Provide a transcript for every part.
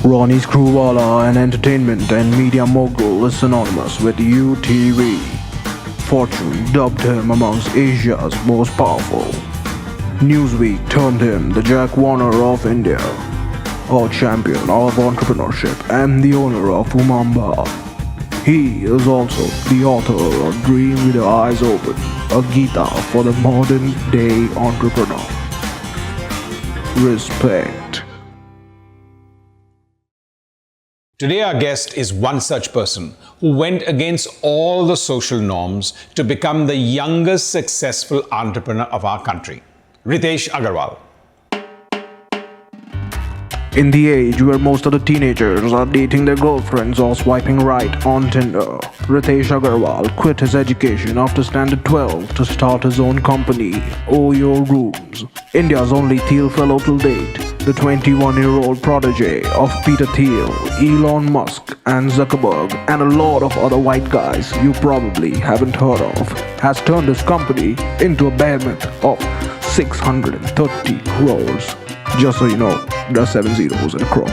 Ronnie Screwvala, an entertainment and media mogul, is synonymous with UTV. Fortune dubbed him amongst Asia's most powerful. Newsweek termed him the Jack Warner of India, a champion of entrepreneurship and the owner of Umamba. He is also the author of Dream with Your Eyes Open, a Gita for the modern day entrepreneur. Respect. Today our guest is one such person who went against all the social norms to become the youngest successful entrepreneur of our country, Ritesh Agarwal. In the age where most of the teenagers are dating their girlfriends or swiping right on Tinder, Ritesh Agarwal quit his education after standard 12 to start his own company, Oyo Rooms, India's only Thiel fellow till date. The 21-year-old protege of Peter Thiel, Elon Musk, and Zuckerberg, and a lot of other white guys you probably haven't heard of, has turned his company into a behemoth of 630 crores. Just so you know, there are 7 zeros in a crore.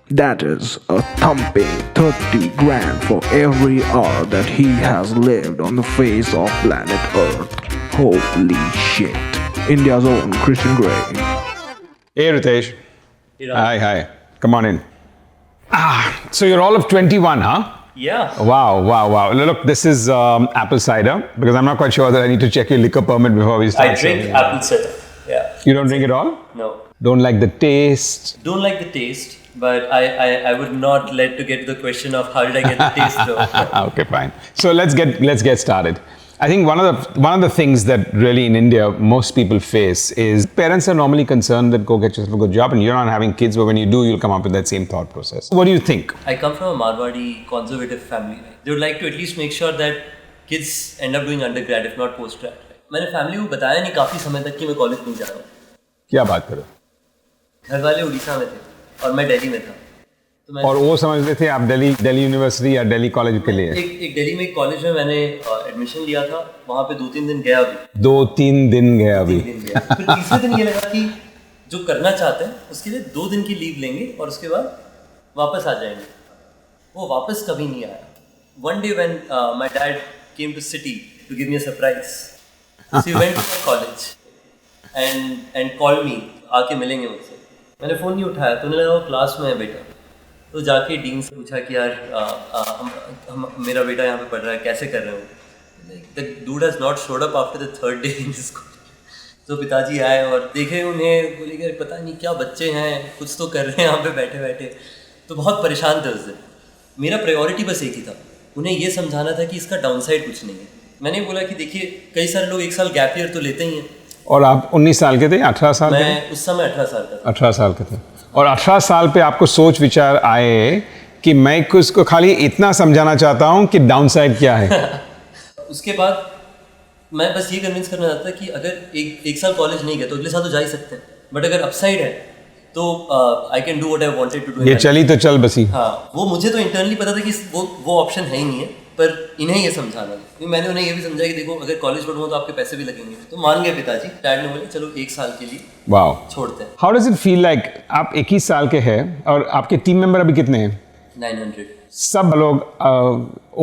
That is a thumping 30 grand for every hour that he has lived on the face of planet Earth. Holy shit. India's own Christian Grey. Hey Ritesh. Hi. Come on in. So you're all of 21, huh? Yeah. Wow. Look, this is apple cider, because I'm not quite sure that I need to check your liquor permit before we start. I drink apple cider. Yeah. You don't drink it all? No. Don't like the taste? Don't like the taste, but I would not let to get to the question of how did I get the taste though. Okay, fine. So let's get started. I think one of the things that really in India most people face is parents are normally concerned that go get yourself a good job and you're not having kids, but when you do, you'll come up with that same thought process. What do you think? I come from a Marwadi conservative family. They would like to at least make sure that kids end up doing undergrad, if not postgrad. मैंने family को बताया नहीं काफी समय तक कि मैं college नहीं जा रहा हूँ. क्या बात करो? घर वाले उड़ीसा में थे और मैं दिल्ली में था. तो मैं और वो समझते थे आप दिल्ली यूनिवर्सिटी या दिल्ली कॉलेज के लिए? एक दिल्ली में एक कॉलेज में मैंने एडमिशन लिया था. वहाँ पे 2-3 दिन गया अभी. 2-3 दिन गया अभी. फिर तीसरे दिन ये लगा कि जो करना चाहते हैं उसके लिए 2 दिन की लीव लेंगे और उसके बाद वापस आ जाएंगे. वो वापस कभी नहीं आया. One day when my dad came to city to give me a surprise, so he went to my college and called me, आके मिलेंगे मुझसे. मैंने फ़ोन नहीं उठाया तो उन्होंने लगा वो क्लास में है बेटा. तो जाके डीन से पूछा कि यार मेरा बेटा यहाँ पे पढ़ रहा है, कैसे कर रहे हो? The dude has not showed up after the 3rd day in his school. तो पिताजी आए और देखे उन्हें, बोले कि पता नहीं क्या बच्चे हैं, कुछ तो कर रहे हैं यहाँ पे बैठे बैठे. तो बहुत परेशान थे उस दिन. मेरा प्रायोरिटी बस एक ही था, उन्हें ये समझाना था कि इसका डाउनसाइड कुछ नहीं है. मैंने बोला कि देखिए कई सारे लोग 1 साल गैप ईयर तो लेते ही हैं. और आप 19 साल के थे? 18 साल के? मैं उस समय 18 साल का था. 18 साल के थे. और 18 साल पे आपको सोच विचार आए कि मैं उसको खाली इतना समझाना चाहता हूँ कि डाउनसाइड क्या है. उसके बाद मैं बस ये कन्विंस करना चाहता था कि अगर एक साल कॉलेज नहीं गया तो अगले साल तो जा ही सकते हैं, बट अगर अपसाइड है तो I can do what I wanted to do. ये चली तो चल बसी. हाँ, वो मुझे तो इंटरनली पता था कि वो ऑप्शन है ही नहीं है, पर इन्हें ये समझाना था. मैंने उन्हें ये भी समझाया कि देखो अगर कॉलेज पढ़ूंगा तो आपके पैसे भी लगेंगे. तो मान गए पिताजी. डैड ने बोले चलो 1 साल के लिए वाओ छोड़ते हैं. How does it feel like? आप 21 साल के हैं और आपके टीम मेंबर अभी कितने हैं? 900. सब लोग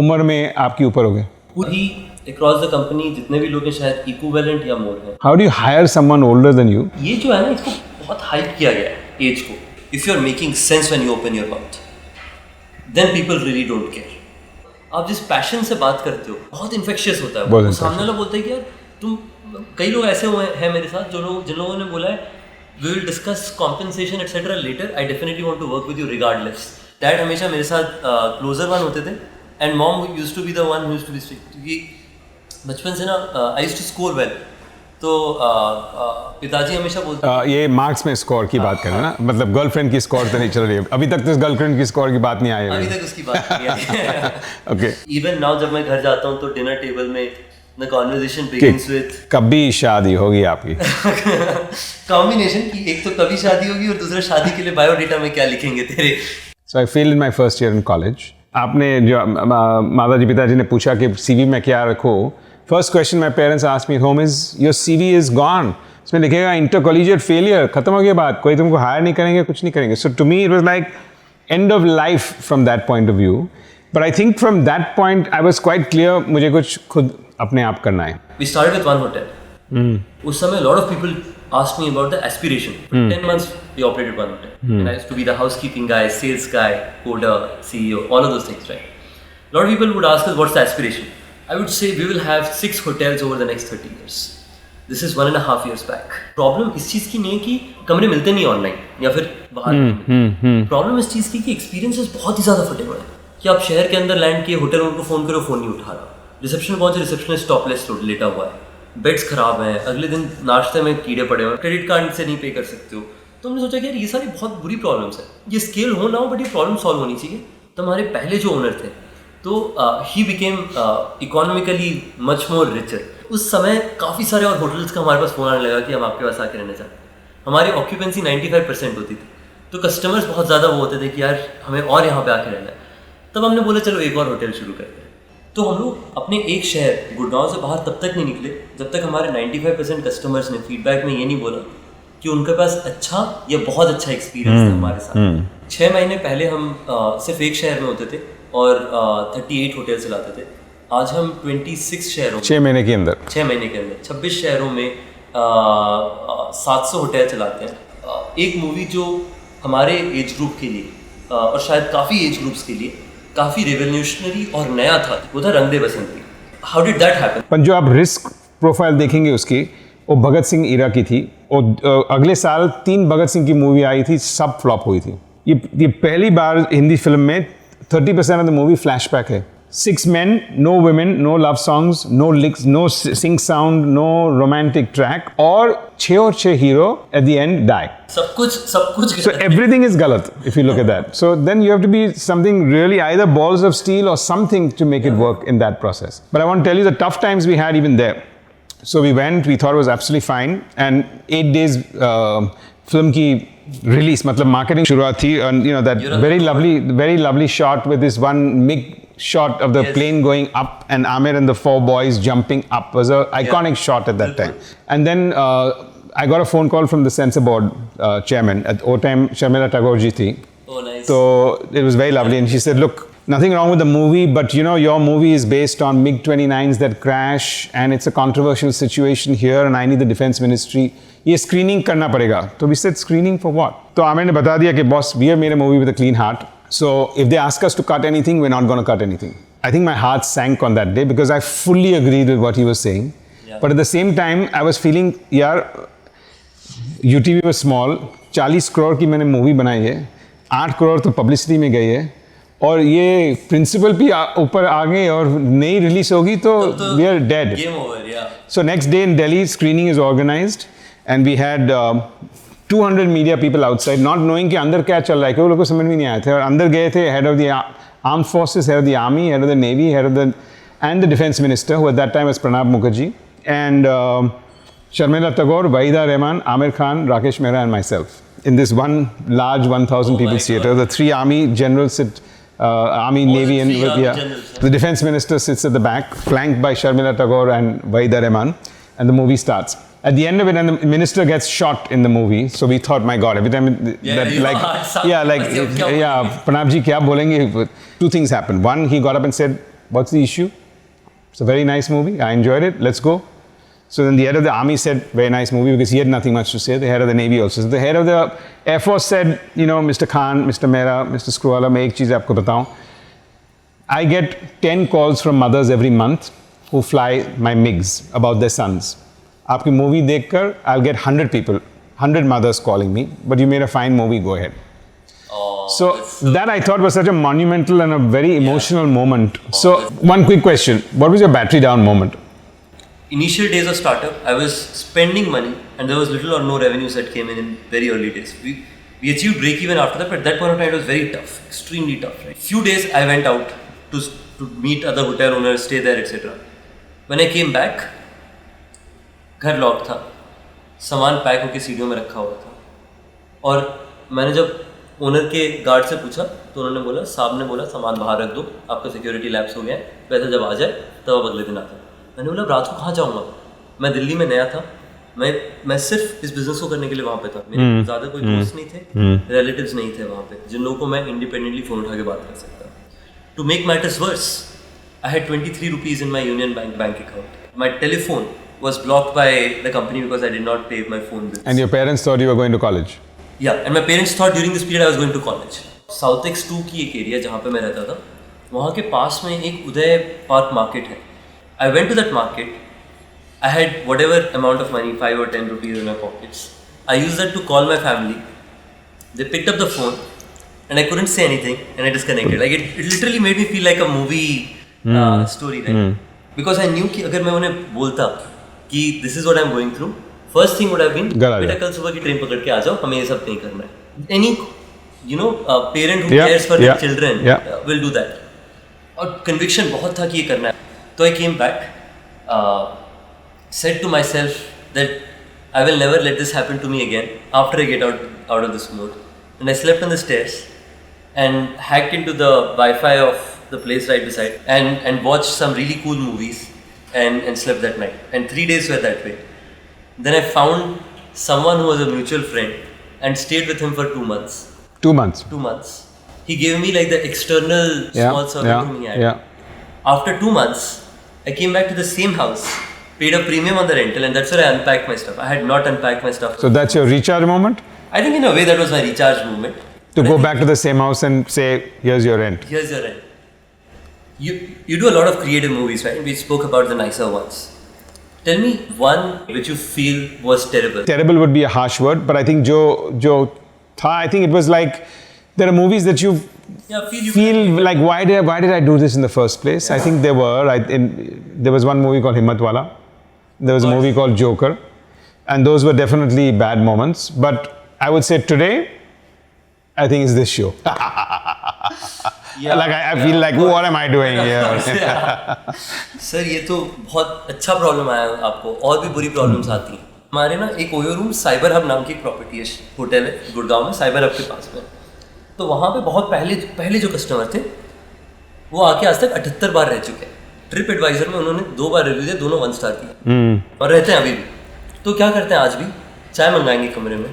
उम्र में आपके ऊपर हो गए? पूरी अक्रॉस द कंपनी जितने भी लोग हैं शायद इक्विवेलेंट या मोर हैं. How do you hire someone older than you? ये जो है ना, इसको बहुत हाइप किया गया है एज को. If you are making sense when you open your mouth, then people really don't care. आप जिस पैशन से बात करते हो बहुत इन्फेक्शियस होता है. वो सामने वाला बोलता है कि यार तुम, कई लोग ऐसे हुए हैं मेरे साथ जिन लोगों ने बोला है we will discuss compensation etcetera later, I definitely want to work with you regardless. Dad हमेशा मेरे साथ क्लोजर वन होते थे and mom used to be the one who used to be strict. क्योंकि बचपन से ना I used to score well, तो पिताजी हमेशा बोलते ये मार्क्स में स्कोर की बात करें ना, मतलब गर्लफ्रेंड की स्कोर तो नहीं चल रही है अभी तक. तो गर्लफ्रेंड की स्कोर की बात नहीं आई अभी तक उसकी बात नहीं आई. ओके. इवन नाउ जब मैं घर जाता हूँ तो डिनर टेबल में द कॉन्वर्सेशन बिगिंस विद कभी शादी होगी आपकी? कॉम्बिनेशन की, एक तो कभी शादी होगी और दूसरा शादी के लिए बायोडेटा में क्या लिखेंगे तेरे. So I feel in my first year in college, आपने जो माता जी पिताजी ने पूछा कि सीवी में क्या रखो, first question my parents asked me home is your CV is gone. इसमें लिखेगा इंटर कॉलेजिएट फेलियर, खत्म हो गया बात, कोई तुमको हायर नहीं करेंगे, कुछ नहीं करेंगे. So to me it was like end of life from that point of view. But I think from that point, I was quite clear, मुझे कुछ खुद अपने आप करना है. We started with one hotel. उस समय a lot of people asked me about the aspiration. For 10 months we operated one hotel. And I used to be the housekeeping guy, sales guy, coder, CEO, all of those things, right? A lot of people would ask us, what's the aspiration? I would say we will have 6 hotels over the next 30 years. This is 1.5 years back. Problem इस चीज़ की नहीं है कि कमरे मिलते नहीं online या फिर बाहर. प्रॉब्लम इस चीज़ की कि एक्सपीरियंसेस बहुत ही ज़्यादा फटे हुए हैं कि आप शहर के अंदर लैंड किए, होटल उनको फ़ोन करो, फ़ोन नहीं उठा रहा. रिसेप्शन पहुंचे, रिसेप्शनिस्ट टॉपलेस लेटा हुआ है, बेड्स खराब हैं, अगले दिन नाश्ते में कीड़े पड़े हुए हैं, क्रेडिट कार्ड से नहीं पे कर सकते हो. तो हमने सोचा कि यार ये सारी बहुत बुरी प्रॉब्लम्स है, ये स्केल हो ना हो बट ये प्रॉब्लम सॉल्व होनी चाहिए. तो हमारे पहले जो ओनर थे तो he became economically much more richer. उस समय काफ़ी सारे और होटल्स का हमारे पास फ़ोन आने लगा कि हम आपके पास आके रहना चाहते हैं. हमारी ऑक्यूपेंसी 95% होती थी, तो कस्टमर्स बहुत ज़्यादा वो होते थे कि यार हमें और यहाँ पे आके रहना है. तब हमने बोला चलो एक और होटल शुरू करते हैं. तो हम लोग अपने एक शहर गुड़गांव से बाहर तब तक नहीं निकले जब तक हमारे 95% कस्टमर्स ने फीडबैक में ये नहीं बोला कि उनके पास अच्छा या बहुत अच्छा एक्सपीरियंस था हमारे साथ. 6 महीने पहले हम सिर्फ एक शहर में होते थे और 38 होटल चलाते थे. आज हम 26 शहरों में 6 महीने के अंदर 26 शहरों में 700 होटल चलाते हैं. एक मूवी जो हमारे एज ग्रुप के लिए और शायद काफ़ी एज ग्रुप्स के लिए काफ़ी रेवोल्यूशनरी और नया था, वो था Rang De Basanti. How did that happen? पर जो आप रिस्क प्रोफाइल देखेंगे उसकी, वो भगत सिंह इरा की थी. और अगले साल 3 भगत सिंह की मूवी आई थी, सब फ्लॉप हुई थी. ये पहली बार हिंदी फिल्म में 30% ऑफ द मूवी फ्लैशबैक है. 6 men, no women, no love songs, no licks, no sing sound, no romantic track, और 6 hero at the end die. सब कुछ So everything is galat if you look at that. So then you have to be something really either balls of steel or something to make it work in that process. But I want to tell you the tough times we had even there. So we went, we thought it was absolutely fine, and 8 days film की release, मतलब marketing शुरुआत थी, and you know that very lovely shot with this one MiG shot of the plane going up and Amir and the 4 boys jumping up was an iconic shot at that time. And then I got a phone call from the censor board chairman at O time, Sharmila Tagore ji thi. Oh, nice. So it was very lovely, and she said, look, nothing wrong with the movie, but you know your movie is based on MiG-29s that crash, and it's a controversial situation here, and I need the defense ministry. ये screening करना पड़ेगा. So we said, screening for what? तो आमिर ने बता दिया कि boss, we have made a movie with a clean heart. So if they ask us to cut anything, we're not going to cut anything. I think my heart sank on that day because I fully agreed with what he was saying. Yeah. But at the same time, I was feeling, yaar, UTV was small, 40 crore की मैंने movie बनाई है, 8 करोड़ तो publicity में गई है, और ये प्रिंसिपल भी ऊपर आ गए और नहीं रिलीज होगी तो we are dead. Game over, yeah. So next day in Delhi, screening is organized, and we had 200 media people outside, not knowing कि अंदर क्या चल रहा है, क्योंकि लोगों को समझ में नहीं आया था. और अंदर गए थे head of the armed forces, head of the army, head of the navy, and the defense minister, who at that time was Pranab Mukherjee, and Sharmila Tagore, Waheeda Rehman, Amir Khan, Rakesh Mehra, and myself in this one large 1,000 people theater. The 3 army generals sit, army, navy, and the defense minister sits at the back, flanked by Sharmila Tagore and Waheeda Rehman, and the movie starts. At the end of it, and the minister gets shot in the movie, so we thought, my God, every time Pranab ji kya bolenge? 2 things happened. One, he got up and said, what's the issue? It's a very nice movie, I enjoyed it, let's go. So then the head of the army said, very nice movie, because he had nothing much to say. The head of the navy also. So the head of the air force said, you know, Mr. Khan, Mr. Mehra, Mr. Screwala, मैं एक चीज़ आपको बताऊं. I get 10 calls from mothers every month who fly my MiGs about their sons. आपकी movie देखकर, I'll get 100 people, 100 mothers calling me, but you made a fine movie, go ahead. So that I thought was such a monumental and a very emotional moment. So one quick question, what was your battery down moment? Initial days of startup, I was spending money and there was little or no revenues that came in very early days. We achieved break even after that, but at that point of time it was very tough, extremely tough. Right? Few days I went out to meet other hotel owners, stay there, etc. When I came back, घर lock था, सामान pack होकर सीढ़ियों में रखा हुआ था, और मैंने जब ओनर के गार्ड से पूछा तो उन्होंने बोला, साहब ने बोला सामान बाहर रख दो, आपका सिक्योरिटी लैप्स हो गया है, पैसा जब आ जाए तब आप अगले दिन आते. मैंने बोला रात को कहाँ जाऊँगा, मैं दिल्ली में नया था, मैं सिर्फ इस बिजनेस को करने के लिए वहाँ पे था. मेरे ज़्यादा कोई दोस्त नहीं थे, रिलेटिव्स नहीं थे वहाँ पे जिन लोगों को मैं इंडिपेंडेंटली फ़ोन उठा के बात कर सकता. To make matters worse, I had 23 rupees in my Union bank account. My telephone was blocked by the company because I did not pay my phone bills. And your parents thought you were going to college? Yeah, and my parents thought during this period I was going to college. South X2 की एक area जहाँ पे मैं रहता था, वहाँ के पास में एक उदय पार्क मार्केट है. I went to that market. I had whatever amount of money, 5 or 10 rupees in my pockets. I used that to call my family. They picked up the phone and I couldn't say anything and I disconnected. Like it literally made me feel like a movie story, right? Because I knew कि अगर मैं उन्हें बोलता कि this is what I'm going through, first thing would have been बेटा कल सुबह की ट्रेन पकड़ के आ जाओ, हमें ये सब नहीं करना है. Any parent who cares for their children will do that. और conviction बहुत था कि ये करना है. So I came back, said to myself that I will never let this happen to me again after I get out of this mode. And I slept on the stairs and hacked into the Wi-Fi of the place right beside and watched some really cool movies and slept that night. And 3 days were that way. Then I found someone who was a mutual friend and stayed with him for 2 months. 2 months? 2 months. He gave me like the external small circle whom he had. After 2 months, I came back to the same house, paid a premium on the rental, and that's where I unpacked my stuff. I had not unpacked my stuff. So that's your recharge moment? I think in a way that was my recharge moment. To go back to the same house and say, here's your rent. Here's your rent. You do a lot of creative movies, right? We spoke about the nicer ones. Tell me one which you feel was terrible. Terrible would be a harsh word, but I think I think it was like, there are movies that you feel like, why did I do this in the first place? I think there was one movie called Himmatwala. There was a movie called Joker. And those were definitely bad moments. But I would say today, I think it's this show. I feel like, what am I doing here? Sir ये तो बहुत अच्छा problem आया आपको. और भी बुरी problems आती हैं. हमारे ना एक ओयो रूम साइबर हब नाम की एक प्रॉपर्टी है, होटल है गुड़गांव में, साइबर हब के पास में. तो वहाँ पे बहुत पहले जो कस्टमर थे वो आके आज तक 78 बार रह चुके हैं. ट्रिप एडवाइजर में उन्होंने 2 बार रिव्यू दिया, दोनों 1 स्टार दिए और रहते हैं अभी भी. तो क्या करते हैं, आज भी चाय मंगाएंगे कमरे में,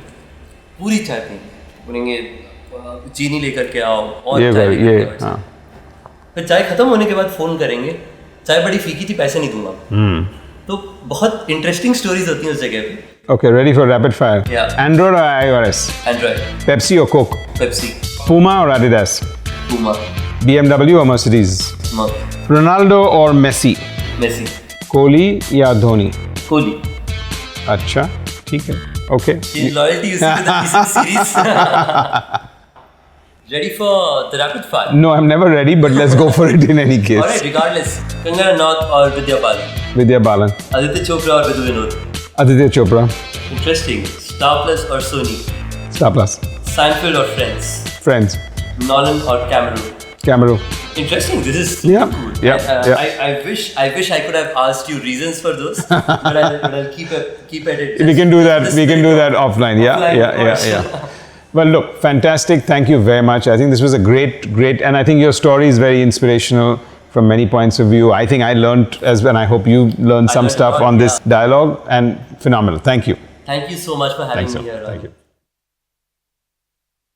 पूरी चाय पीएंगे, बोलेंगे चीनी लेकर के आओ और चाय लेकर के आओ. फिर चाय खत्म होने के बाद फ़ोन करेंगे, चाय बड़ी फीकी थी, पैसे नहीं दूंगा. तो बहुत इंटरेस्टिंग स्टोरीज होती हैं उस जगह पे. Okay, ready for rapid fire. Yeah. Android or iOS? Android. Pepsi or Coke? Pepsi. Puma or Adidas? Puma. BMW or Mercedes? Merc. Ronaldo or Messi? Messi. Kohli या धोनी? Kohli. अच्छा, ठीक है. Okay. Loyalty you see with the recent series. Ready for the rapid fire? No, I'm never ready, but let's go for it in any case. Alright, regardless. Kangana Ranaut or Vidya Balan? Vidya Balan. Aditya Chopra or Vidhu Vinod? Aditya Chopra. Interesting. Star Plus or Sony? Star Plus. Seinfeld or Friends? Friends. Nolan or Cameron? Cameron. Interesting. This is I wish I could have asked you reasons for those, but I'll keep at it. We can do that. We can do that offline. Yeah. Well, look, fantastic. Thank you very much. I think this was a great, and I think your story is very inspirational from many points of view. I think I learned and I hope you learned some stuff on this dialogue, and phenomenal. Thank you. Thank you so much for having me here. Thank you.